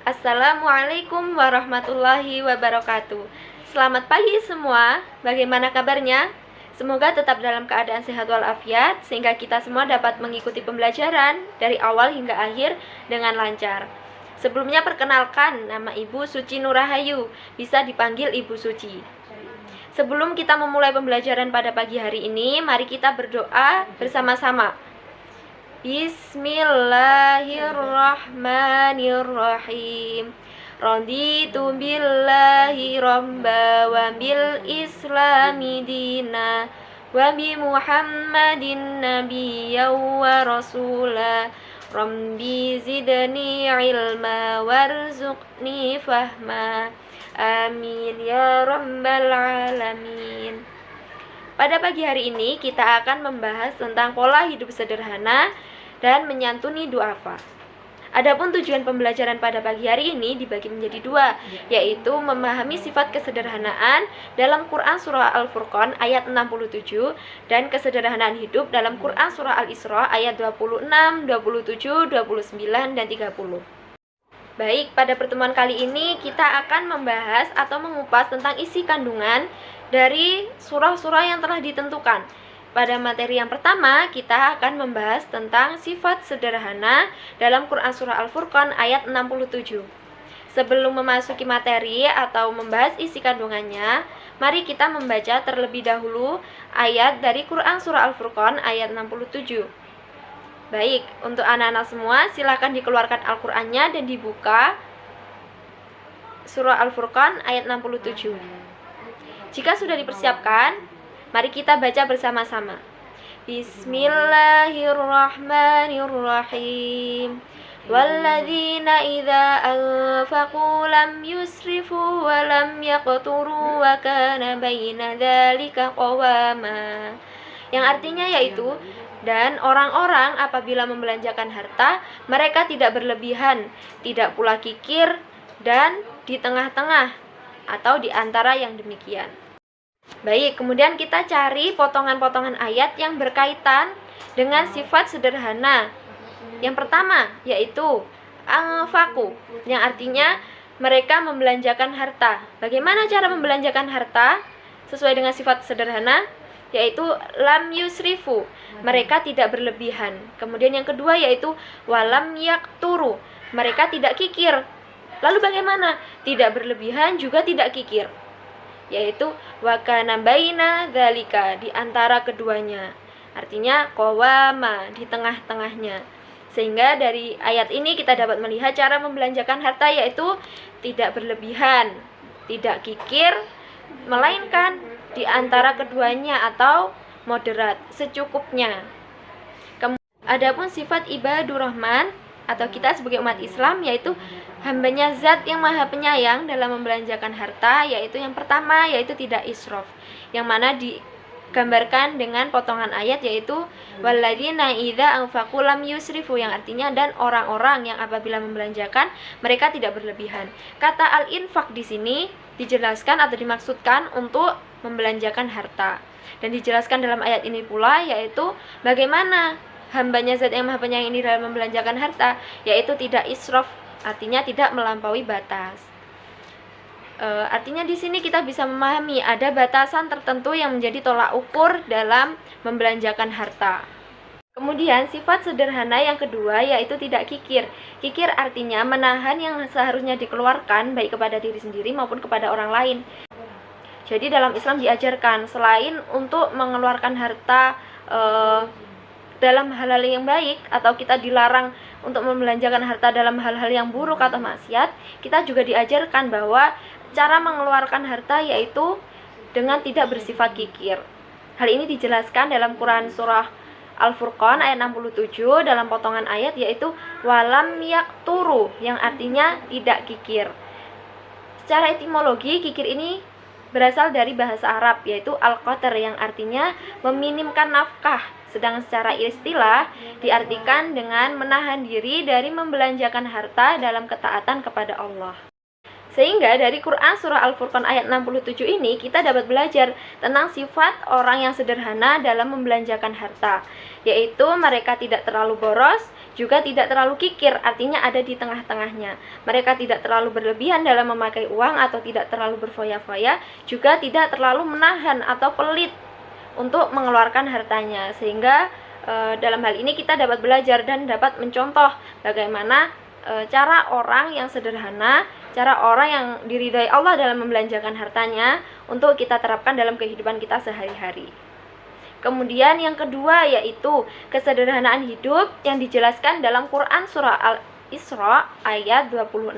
Assalamualaikum warahmatullahi wabarakatuh. Selamat pagi semua, bagaimana kabarnya? Semoga tetap dalam keadaan sehat walafiat, sehingga kita semua dapat mengikuti pembelajaran dari awal hingga akhir dengan lancar. Sebelumnya perkenalkan, nama Ibu Suci Nurahayu, bisa dipanggil Ibu Suci. Sebelum kita memulai pembelajaran pada pagi hari ini, mari kita berdoa bersama-sama. Bismillahirrahmanirrahim. Raditu billahi rabba wa bil islami dina wa bi Muhammadin nabiyya wa rasula. Rabbi zidni ilma warzuqni fahma. Amin ya rabbal alamin. Pada pagi hari ini kita akan membahas tentang pola hidup sederhana dan menyantuni du'afa. Adapun tujuan pembelajaran pada pagi hari ini dibagi menjadi dua, yaitu memahami sifat kesederhanaan dalam Quran Surah Al-Furqan ayat 67 dan kesederhanaan hidup dalam Quran Surah Al-Isra ayat 26, 27, 29, dan 30. Baik, pada pertemuan kali ini kita akan membahas atau mengupas tentang isi kandungan dari surah-surah yang telah ditentukan. Pada materi yang pertama, kita akan membahas tentang sifat sederhana dalam Quran Surah Al-Furqan ayat 67. Sebelum memasuki materi atau membahas isi kandungannya, mari kita membaca terlebih dahulu ayat dari Quran Surah Al-Furqan ayat 67. Baik, untuk anak-anak semua, silakan dikeluarkan Al-Qur'annya dan dibuka Surah Al-Furqan ayat 67. Jika sudah dipersiapkan, mari kita baca bersama-sama. Bismillahirrahmanirrahim. Walladzina idza anfaqu lam yusrifu wa lam yaqturu wa kana baina dzalika qawama. Yang artinya yaitu, dan orang-orang apabila membelanjakan harta, mereka tidak berlebihan, tidak pula kikir, dan di tengah-tengah atau di antara yang demikian. Baik, kemudian kita cari potongan-potongan ayat yang berkaitan dengan sifat sederhana. Yang pertama yaitu anfaqu, yang artinya mereka membelanjakan harta. Bagaimana cara membelanjakan harta sesuai dengan sifat sederhana? Yaitu lam yusrifu, mereka tidak berlebihan. Kemudian yang kedua yaitu walam yakturu, mereka tidak kikir. Lalu bagaimana? Tidak berlebihan juga tidak kikir, yaitu wakana baina dzalika, di antara keduanya. Artinya qawama, di tengah-tengahnya. Sehingga dari ayat ini kita dapat melihat cara membelanjakan harta yaitu tidak berlebihan, tidak kikir, melainkan di antara keduanya atau moderat, secukupnya. Adapun sifat ibadur rahman atau kita sebagai umat Islam yaitu hambanya zat yang maha penyayang dalam membelanjakan harta, yaitu yang pertama yaitu tidak israf, yang mana digambarkan dengan potongan ayat yaitu walladzina idza anfaqu lam yusrifu, yang artinya dan orang-orang yang apabila membelanjakan mereka tidak berlebihan. Kata al-infaq di sini dijelaskan atau dimaksudkan untuk membelanjakan harta, dan dijelaskan dalam ayat ini pula yaitu bagaimana hambanya zat yang maha penyayang ini dalam membelanjakan harta, yaitu tidak israf, artinya tidak melampaui batas. Artinya di sini kita bisa memahami ada batasan tertentu yang menjadi tolak ukur dalam membelanjakan harta. Kemudian sifat sederhana yang kedua yaitu tidak kikir. Kikir artinya menahan yang seharusnya dikeluarkan baik kepada diri sendiri maupun kepada orang lain. Jadi dalam Islam diajarkan selain untuk mengeluarkan harta dalam hal-hal yang baik, atau kita dilarang untuk membelanjakan harta dalam hal-hal yang buruk atau maksiat, kita juga diajarkan bahwa cara mengeluarkan harta yaitu dengan tidak bersifat kikir. Hal ini dijelaskan dalam Quran Surah Al-Furqan ayat 67 dalam potongan ayat yaitu walam yakturu, yang artinya tidak kikir. Secara etimologi, kikir ini berasal dari bahasa Arab yaitu al-qatr, yang artinya meminimkan nafkah. Sedang secara istilah diartikan dengan menahan diri dari membelanjakan harta dalam ketaatan kepada Allah. Sehingga dari Quran Surah Al-Furqan ayat 67 ini kita dapat belajar tentang sifat orang yang sederhana dalam membelanjakan harta, yaitu mereka tidak terlalu boros, juga tidak terlalu kikir, artinya ada di tengah-tengahnya. Mereka tidak terlalu berlebihan dalam memakai uang atau tidak terlalu berfoya-foya, juga tidak terlalu menahan atau pelit untuk mengeluarkan hartanya. Sehingga dalam hal ini kita dapat belajar dan dapat mencontoh bagaimana cara orang yang sederhana, cara orang yang diridhai Allah dalam membelanjakan hartanya untuk kita terapkan dalam kehidupan kita sehari-hari. Kemudian yang kedua yaitu kesederhanaan hidup yang dijelaskan dalam Quran surah Al-Isra ayat 26,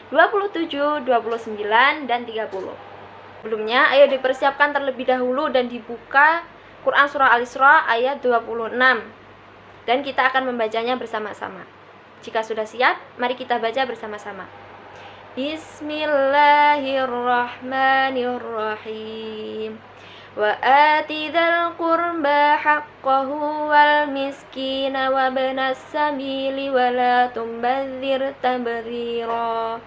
27, 29, dan 30. Sebelumnya, ayo dipersiapkan terlebih dahulu dan dibuka Quran surah Al-Isra ayat 26 dan kita akan membacanya bersama-sama. Jika sudah siap, mari kita baca bersama-sama. Bismillahirrahmanirrahim. Wa ati dzal qurba haqqahu wal miskina wa ibnas sabili wa la tumbadzir tabdzira.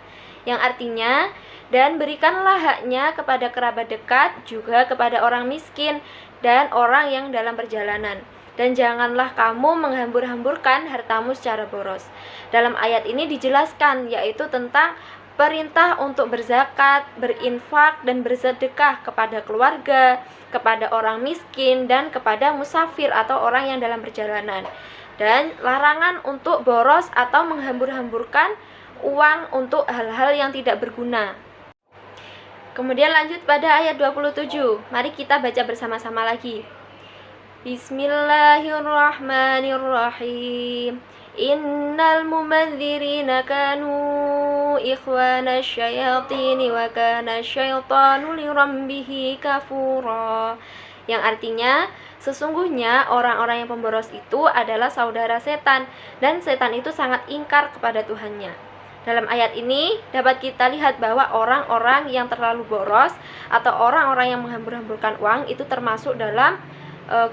Yang artinya, dan berikanlah haknya kepada kerabat dekat, juga kepada orang miskin dan orang yang dalam perjalanan. Dan janganlah kamu menghambur-hamburkan hartamu secara boros. Dalam ayat ini dijelaskan, yaitu tentang perintah untuk berzakat, berinfak, dan bersedekah kepada keluarga, kepada orang miskin, dan kepada musafir atau orang yang dalam perjalanan. Dan larangan untuk boros atau menghambur-hamburkan uang untuk hal-hal yang tidak berguna. Kemudian lanjut pada ayat 27. Mari kita baca bersama-sama lagi. Bismillahirrahmanirrahim. Innal mubadzirina kanu ikhwana syayatini wa kana syaitanu lirambihi kafura. Yang artinya, sesungguhnya orang-orang yang pemboros itu adalah saudara setan, dan setan itu sangat ingkar kepada Tuhannya. Dalam ayat ini dapat kita lihat bahwa orang-orang yang terlalu boros atau orang-orang yang menghambur-hamburkan uang itu termasuk dalam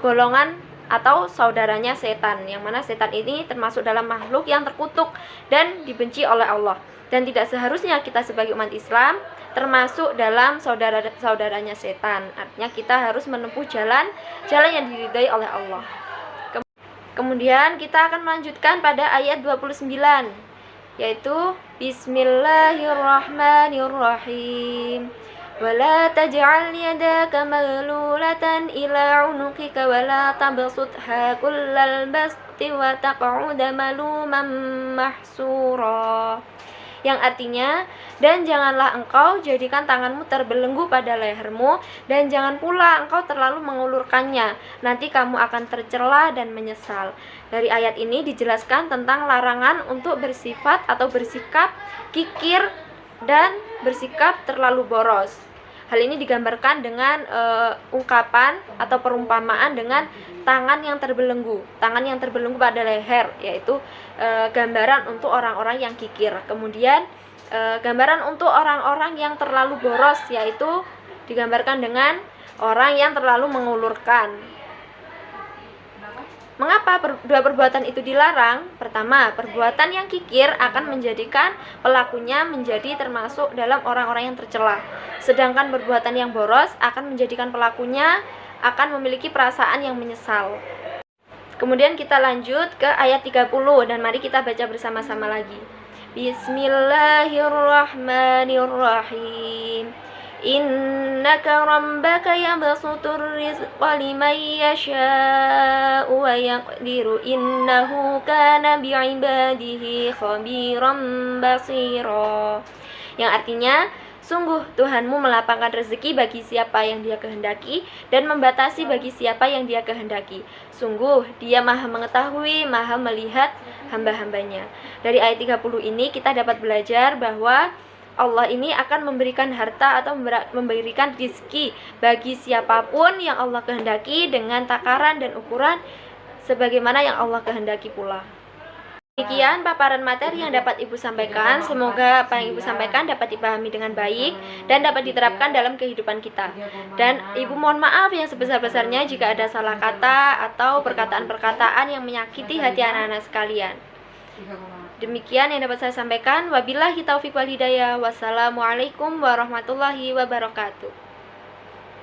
golongan atau saudaranya setan, yang mana setan ini termasuk dalam makhluk yang terkutuk dan dibenci oleh Allah. Dan tidak seharusnya kita sebagai umat Islam termasuk dalam saudara-saudaranya setan. Artinya kita harus menempuh jalan yang diridhai oleh Allah. Kemudian kita akan melanjutkan pada ayat 29, yaitu Bismillahirrahmanirrahim. Wala taj'al yadaka maghlulatan ila 'unuqika wala tabsutha kullal basti wa taq'uda maluman mahsura. Yang artinya, dan janganlah engkau jadikan tanganmu terbelenggu pada lehermu, dan jangan pula engkau terlalu mengulurkannya, nanti kamu akan tercela dan menyesal. Dari ayat ini dijelaskan tentang larangan untuk bersifat atau bersikap kikir dan bersikap terlalu boros. Hal ini digambarkan dengan ungkapan atau perumpamaan dengan tangan yang terbelenggu pada leher, yaitu gambaran untuk orang-orang yang kikir. Kemudian gambaran untuk orang-orang yang terlalu boros, yaitu digambarkan dengan orang yang terlalu mengulurkan. Mengapa dua perbuatan itu dilarang? Pertama, perbuatan yang kikir akan menjadikan pelakunya menjadi termasuk dalam orang-orang yang tercela. Sedangkan perbuatan yang boros akan menjadikan pelakunya akan memiliki perasaan yang menyesal. Kemudian kita lanjut ke ayat 30 dan mari kita baca bersama-sama lagi. Bismillahirrahmanirrahim. Innaka rabbaka yabsutur rizqa liman yasha'u wa yaqdiru innahu kana bi'ibadihi khabiran basira. Yang artinya, sungguh Tuhanmu melapangkan rezeki bagi siapa yang Dia kehendaki dan membatasi bagi siapa yang Dia kehendaki. Sungguh Dia Maha mengetahui, Maha melihat hamba-hambanya. Dari ayat 30 ini kita dapat belajar bahwa Allah ini akan memberikan harta atau memberikan rezeki bagi siapapun yang Allah kehendaki dengan takaran dan ukuran sebagaimana yang Allah kehendaki pula. Demikian paparan materi yang dapat Ibu sampaikan. Semoga apa yang Ibu sampaikan dapat dipahami dengan baik dan dapat diterapkan dalam kehidupan kita. Dan Ibu mohon maaf yang sebesar-besarnya jika ada salah kata atau perkataan-perkataan yang menyakiti hati anak-anak sekalian. Demikian yang dapat saya sampaikan. Wabillahi taufiq wal hidayah. Wassalamualaikum warahmatullahi wabarakatuh.